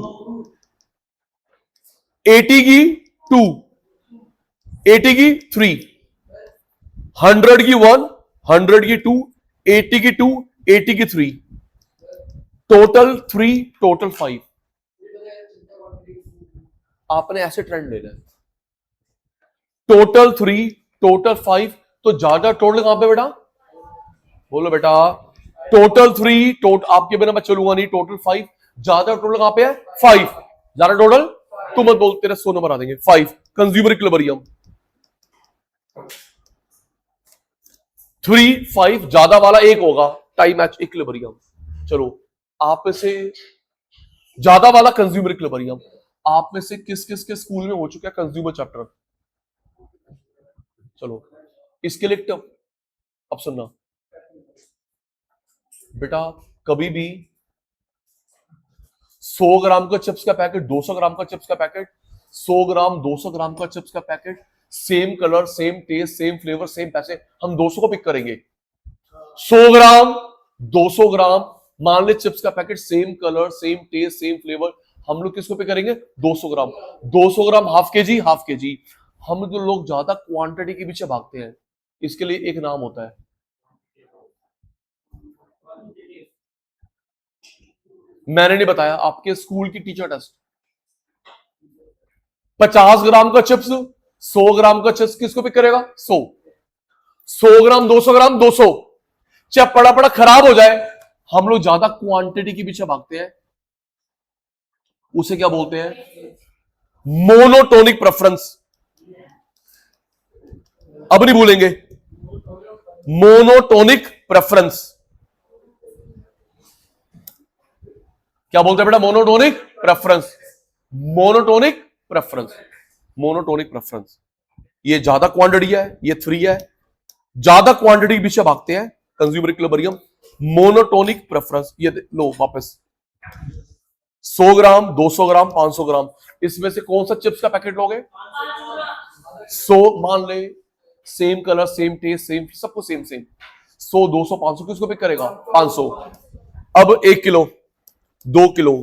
80 की 2, 80 की 3, 100 की 1, 100 की 2, 80 की 2, 80 की 3, टोटल 3, टोटल 5। आपने ऐसे ट्रेंड लेना है, टोटल 3, टोटल 5, तो ज्यादा टोटल कहां पे बेटा, बोलो बेटा, टोटल 3, टोटल आपके बिना मैं चलूंगा नहीं, टोटल 5, ज्यादा टोटल कहां पे है, 5, ज्यादा टोटल तू मत बोल, तेरे 100 नंबर आ देंगे। 5 कंज्यूमर इक्विलिब्रियम, 3 5 ज्यादा वाला एक होगा, टाइम मैच इक्विलिब्रियम। चलो आप में से ज्यादा वाला कंज्यूमर इक्विलिब्रियम, आप में से किस किस के स्कूल में हो चुका है कंज्यूमर चैप्टर, चलो इसके लिए टफ। अब सुनना बेटा, कभी भी 100 ग्राम का चिप्स का पैकेट, 200 ग्राम का चिप्स का पैकेट, 100 ग्राम 200 ग्राम का चिप्स का packet, same colour same taste same flavour same पैसे, हम 200 को पिक करेंगे। 100 ग्राम 200 ग्राम, मान ले चिप्स का packet, same colour same taste same flavour, हम लोग किसको पिक करेंगे, 200 ग्राम। 200 ग्राम हाफ के जी, हाफ के जी। हम जो लोग ज्यादा क्वांटिटी के पीछे भागते हैं, इसके लिए एक नाम होता है, मैंने नहीं बताया, आपके स्कूल की टीचर टेस्ट। 50 ग्राम का चिप्स, 100 ग्राम का चिप्स किसको पिक करेगा, 100। 100 ग्राम 200 ग्राम 200, चाहे पड़ा पड़ा खराब हो जाए, हम लोग ज्यादा क्वांटिटी के पीछे भागते हैं, उसे क्या बोलते हैं, मोनोटोनिक प्रेफरेंस। अब नहीं भूलेंगे, मोनोटोनिक प्रेफरेंस। क्या बोलते हैं बेटा, monotonic preference, monotonic preference, monotonic preference. ये ज्यादा क्वांटिटी है, ये 3 है, ज्यादा क्वांटिटी के पीछे भागते हैं, कंज्यूमर इक्विलिब्रियम, मोनोटोनिक प्रेफरेंस। ये लो वापस, 100 ग्राम 200 ग्राम 500 ग्राम, इसमें से कौन सा चिप्स का पैकेट लोगे, 100, मान ले same colour same taste same सबको सेम सेम, 100 200 500 किसको पिक करेगा, 500। अब 1 किलो 2 किलो,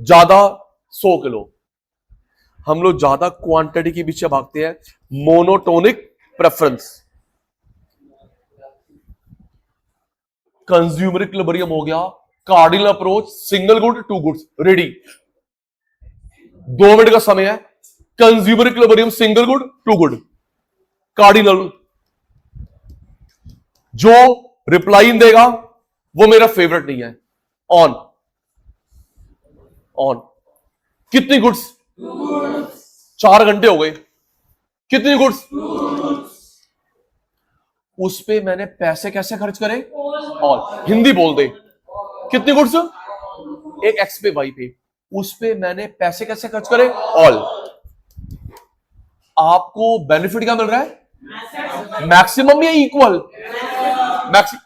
ज्यादा 100 किलो, हम लोग ज्यादा क्वांटिटी के पीछे भागते हैं, मोनोटोनिक प्रेफरेंस। कंज्यूमर इक्विलिब्रियम हो गया, cardinal approach, single good 2 goods, ready. 2 minute का समय है, consumer equilibrium single good 2 good, cardinal. जो रिप्लाई देगा वो मेरा फेवरेट नहीं है, ऑन ऑन। कितनी गुड्स, 4 घंटे हो गए, कितनी गुड्स, उस पे मैंने पैसे कैसे खर्च करे, ऑल। हिंदी बोल दे, कितनी गुड्स, एक एक्स पे वाई पे, उस पे मैंने पैसे कैसे खर्च करे, ऑल। आपको बेनिफिट क्या मिल रहा है, मैक्सिमम या इक्वल,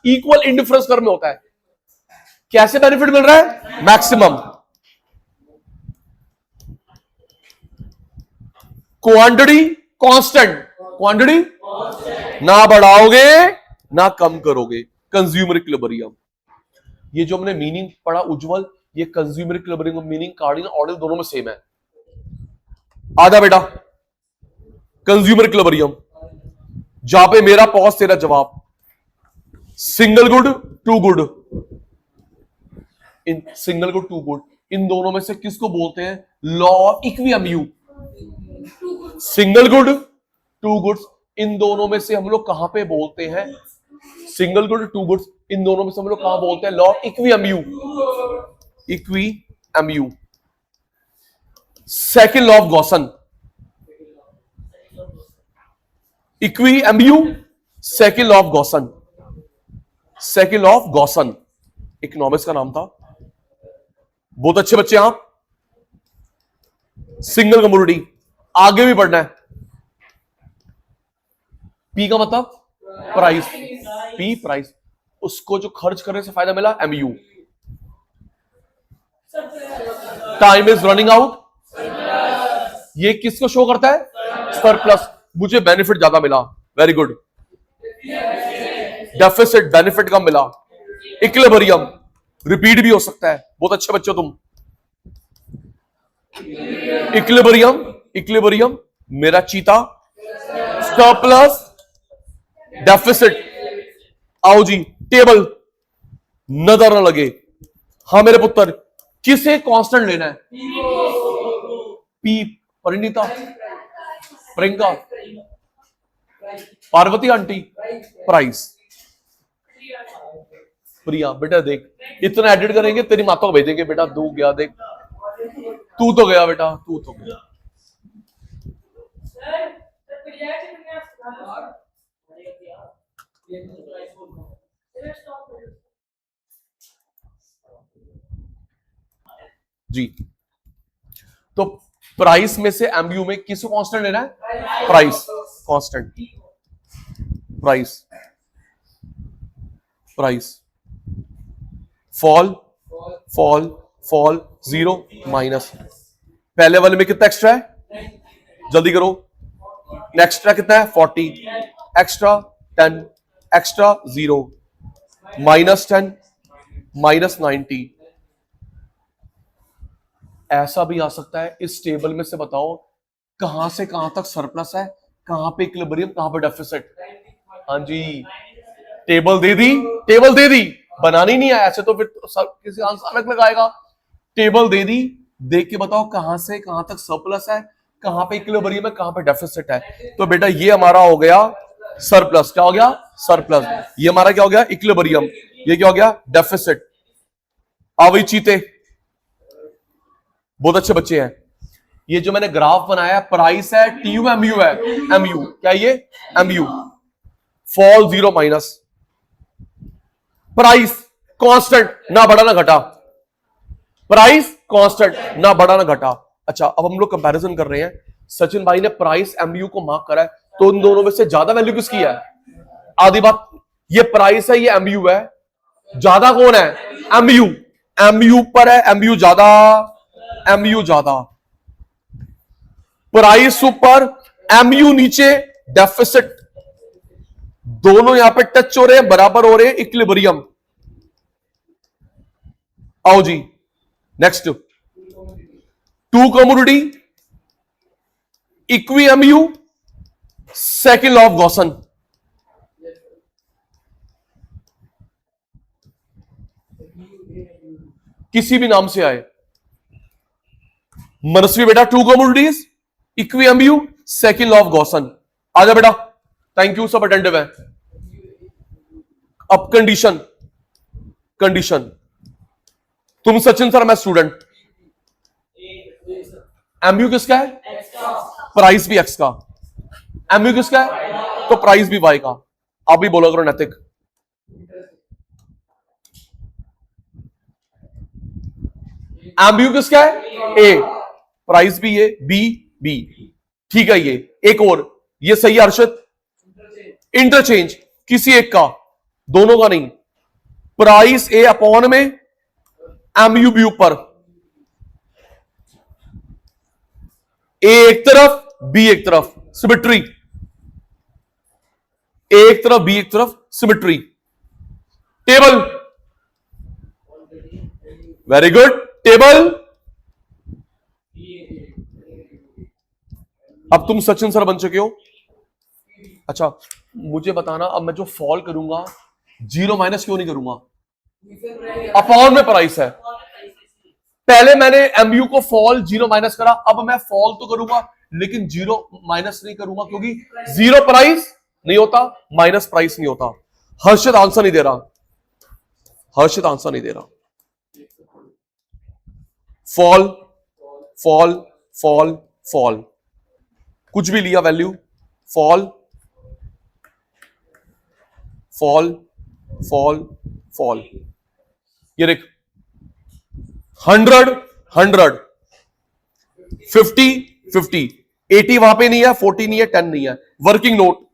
इक्वल इंडिफरेंस कर में होता है, कैसे बेनिफिट मिल रहा है, मैक्सिमम। क्वांटिटी कांस्टेंट, क्वांटिटी ना बढ़ाओगे ना कम करोगे, कंज्यूमर इक्विलिब्रियम। ये जो हमने मीनिंग पढ़ा उज्जवल, ये consumer equilibrium meaning cardinal order दोनों में सेम है। आजा बेटा, कंज्यूमर इक्विलिब्रियम, जहां पे मेरा पॉज तेरा जवाब, सिंगल गुड 2 गुड, इन सिंगल गुड 2 गुड, इन दोनों में से किसको बोलते हैं, law of equi MU. Single good 2 goods, इन दोनों में से हम लोग कहां पे बोलते हैं सिंगल गुड टू गुड्स, इन दोनों में से हम लोग कहां बोलते हैं law equi MU, equi MU. Second law of Gossen, equi MU, second law of Gossen, second law of Gossen, economics का नाम था। बहुत अच्छे बच्चे आप, सिंगल कमोडिटी आगे भी पढ़ना है। पी का मतलब प्राइस, पी प्राइस, उसको जो खर्च करने से फायदा मिला MU. Time is running out, ये किसको शो करता है सरप्लस, मुझे बेनिफिट ज्यादा मिला, वेरी गुड। डेफिसिट बेनिफिट कम मिला। इक्विलिब्रियम रिपीट भी हो सकता है, बहुत अच्छे बच्चे तुम। इक्विलिब्रियम, इक्विलिब्रियम मेरा चीता, सरप्लस डेफिसिट। आओ जी टेबल, नजर न लगे। हाँ मेरे पुत्र, किसे कांस्टेंट लेना है? P, Parineeta, Priyanka, Parvati aunty, price. Priya बेटा देख, इतना एडिट करेंगे तेरी माता को भेजेंगे, बेटा तू गया, देख तू तो गया बेटा, तू तो गया। जी तो प्राइस में से एमयू में किसको कांस्टेंट लेना है? Price constant, price, price. Fall, fall, fall, zero minus. पहले वाले में कितना एक्स्ट्रा है? जल्दी करो, एक्स्ट्रा कितना है? 40, एक्स्ट्रा 10, एक्स्ट्रा 0, माइनस 10, माइनस 90। ऐसा भी आ सकता है इस टेबल में से बताओ कहां से कहां तक सरप्लस है, कहां पे इक्विलिब्रियम, कहां पे डेफिसिट। हाँ जी, टेबल दे दी, टेबल दे दी, बनानी नहीं है ऐसे तो फिर किसी आंसर अलग लगाएगा। टेबल दे दी, देख के बताओ कहां से कहां तक सरप्लस है, कहां पे इक्विलिब्रियम है, कहां पे डेफिसिट है। तो बेटा ये हमारा हो गया सरप्लस, क्या हो गया? सरप्लस। ये हमारा क्या हो गया? इक्विलिब्रियम। ये क्या हो गया? डेफिसिट। वही चीते, बहुत अच्छे बच्चे हैं। ये जो मैंने ग्राफ बनाया प्राइस है, टीयू एमयू है, एमयू क्या ये? MU. Fall 0 minus, price constant, ना बढ़ा ना घटा, प्राइस कांस्टेंट, ना बढ़ा ना घटा। अच्छा अब हम लोग कंपैरिजन कर रहे हैं, सचिन भाई ने प्राइस एमयू को मार्क करा है, तो इन दोनों में से ज्यादा वैल्यू किसकी है? आधी बात, ये प्राइस है, ये एमयू है, ज्यादा कौन है? एमयू। एमयू पर है, एमयू ज्यादा, एमयू ज्यादा। प्राइस ऊपर, एमयू नीचे, डेफिसिट। दोनों यहां पे टच हो रहे हैं, बराबर हो रहे हैं, इक्विलिब्रियम। आओ जी next, two commodity, equi MU, second law of Gossen. किसी भी नाम से आए, मनस्वी बेटा, two commodities, equi MU, second law of Gossen. आजा बेटा, थैंक यू, सब अटेंटिव है। अब कंडीशन, कंडीशन, तुम सचिन सर, मैं स्टूडेंट। एमयू किसका है? प्राइस भी एक्स का। एमयू किसका है? तो प्राइस भी वाई का। आप भी बोला करो नैतिक। एमयू किसका है? ए, प्राइस भी ए, बी बी, ठीक है। ये एक और, ये सही है अर्षद? इंटरचेंज किसी एक का, दोनों का नहीं। प्राइस ए अपॉन में एमयू बी ऊपर, ए एक तरफ, बी एक तरफ, सिमेट्री। ए एक तरफ, बी एक तरफ, symmetry. Table, very good, table. अब तुम सचिन सर बन चुके हो। अच्छा मुझे बताना, अब मैं जो फॉल करूंगा 0 माइनस क्यों नहीं करूंगा? अपॉन में प्राइस है। पहले मैंने एमयू को फॉल 0 माइनस करा, अब मैं फॉल तो करूंगा लेकिन जीरो माइनस नहीं करूंगा क्योंकि जीरो प्राइस नहीं होता, माइनस प्राइस नहीं होता। हर्षित आंसर नहीं दे रहा, हर्षित आंसर नहीं दे रहा। फॉल फॉल फॉल फॉल, कुछ भी लिया value, fall fall fall fall. ये देख 100 100 50 50, 80 वहां पे नहीं है, 40 नहीं है, 10 नहीं है। वर्किंग नोट,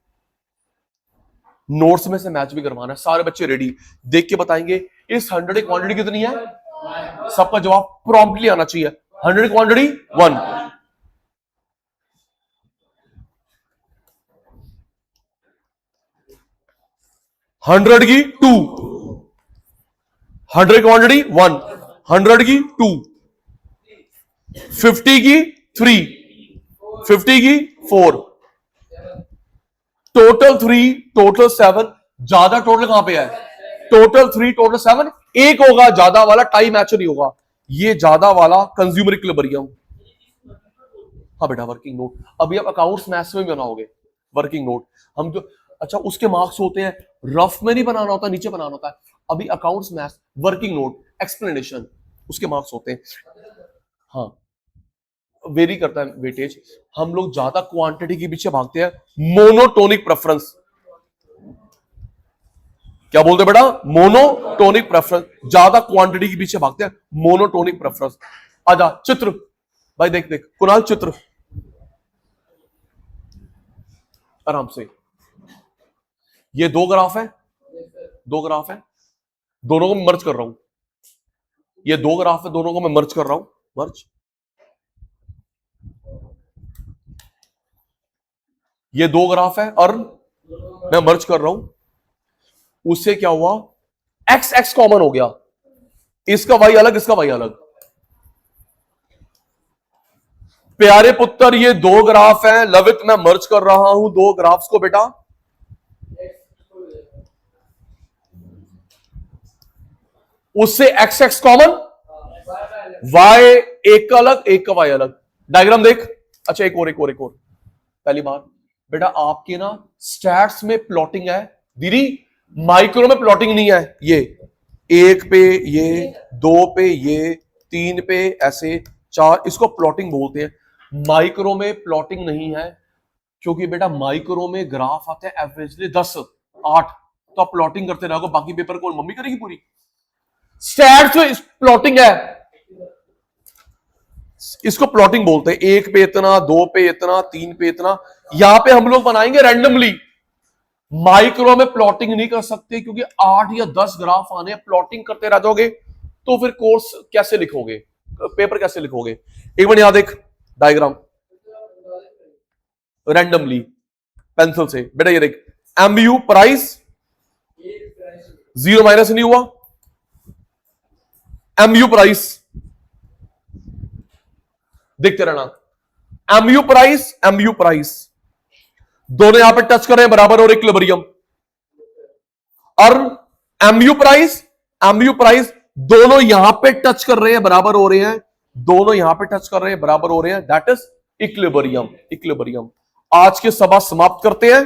नोट्स में से मैच भी करवाना है। सारे बच्चे रेडी, देख के बताएंगे इस 100 की क्वांटिटी कितनी है। सबका जवाब प्रॉम्प्टली आना चाहिए। 100 की क्वांटिटी 1, 100 की 2, 100 की क्वांटिटी 1, 100 की 2, 50 की 3, 50 की 4, टोटल 3, टोटल 7। ज्यादा टोटल कहां पे है, टोटल 3 टोटल 7, एक होगा ज्यादा वाला, टाई मैच नहीं होगा। ये ज्यादा वाला कंज्यूमर इक्विलिब्रियम। हाँ बेटा वर्किंग नोट, अभी आप अकाउंट्स मैथ्स में बनाओगे वर्किंग नोट। हम जो अच्छा उसके मार्क्स होते हैं, रफ में नहीं बनाना होता, नीचे बनाना होता है। अभी accounts maths working note explanation, उसके मार्क्स होते हैं। हाँ वेरी करता है वेटेज। हम लोग ज्यादा क्वांटिटी के पीछे भागते हैं, मोनोटोनिक प्रेफरेंस। क्या बोलते बेटा, मोनोटोनिक प्रेफरेंस, ज्यादा क्वांटिटी के पीछे भागते हैं, मोनोटोनिक प्रेफरेंस। आजा चित्र भाई, देख देख कुणाल चित्र आराम से। ये दो ग्राफ है, दो ग्राफ है, दोनों को मैं मर्ज कर रहा हूं। ये दो ग्राफ है, दोनों को मैं मर्ज कर रहा हूं, मर्ज। ये दो ग्राफ है और मैं मर्ज कर रहा हूं। उससे क्या हुआ, एक्स एक्स कॉमन हो गया, इसका वाई अलग, इसका वाई अलग। प्यारे पुत्र ये दो ग्राफ हैं, लवित मैं मर्ज कर रहा हूं दो ग्राफ्स को बेटा। उससे एक्स एक्स कॉमन, वाई एक का अलग, एक का वाई अलग। डायग्राम देख। अच्छा एक और एक और एक और। पहली बार बेटा आपके ना स्टैट्स में प्लॉटिंग है, दीदी माइक्रो में प्लॉटिंग नहीं है। ये एक पे ये, दो पे ये, तीन पे ऐसे, चार, इसको प्लॉटिंग बोलते हैं। माइक्रो में प्लॉटिंग नहीं है क्योंकि बेटा माइक्रो में ग्राफ आते हैं एवरेजली 10 8, तो आप प्लॉटिंग करते रहोगे, बाकी पेपर को मम्मी करेगी पूरी। स्टैट्स में प्लॉटिंग है, इसको प्लॉटिंग बोलते हैं। एक पे इतना, दो पे इतना, तीन पे इतना। यहां पे हम लोग बनाएंगे रैंडमली। माइक्रो में प्लॉटिंग नहीं कर सकते क्योंकि 8 या 10 ग्राफ आने, प्लॉटिंग करते रह जाओगे तो फिर कोर्स कैसे लिखोगे, पेपर कैसे लिखोगे। एक बार यहां देख डायग्राम रैंडमली पेंसिल से। बेटा ये देख एमयू प्राइस, जीरो माइनस नहीं हुआ, एमयू प्राइस देखते रहना। एमयू प्राइस, एमयू प्राइस दोनों यहां पे टच कर रहे हैं बराबर और इक्विलिब्रियम। और एमयू प्राइस, एमयू प्राइस दोनों यहां पे टच कर रहे हैं बराबर हो रहे हैं, दोनों यहां पे टच कर रहे हैं बराबर हो रहे हैं, दैट इज इक्विलिब्रियम। इक्विलिब्रियम। आज की सभा समाप्त करते हैं।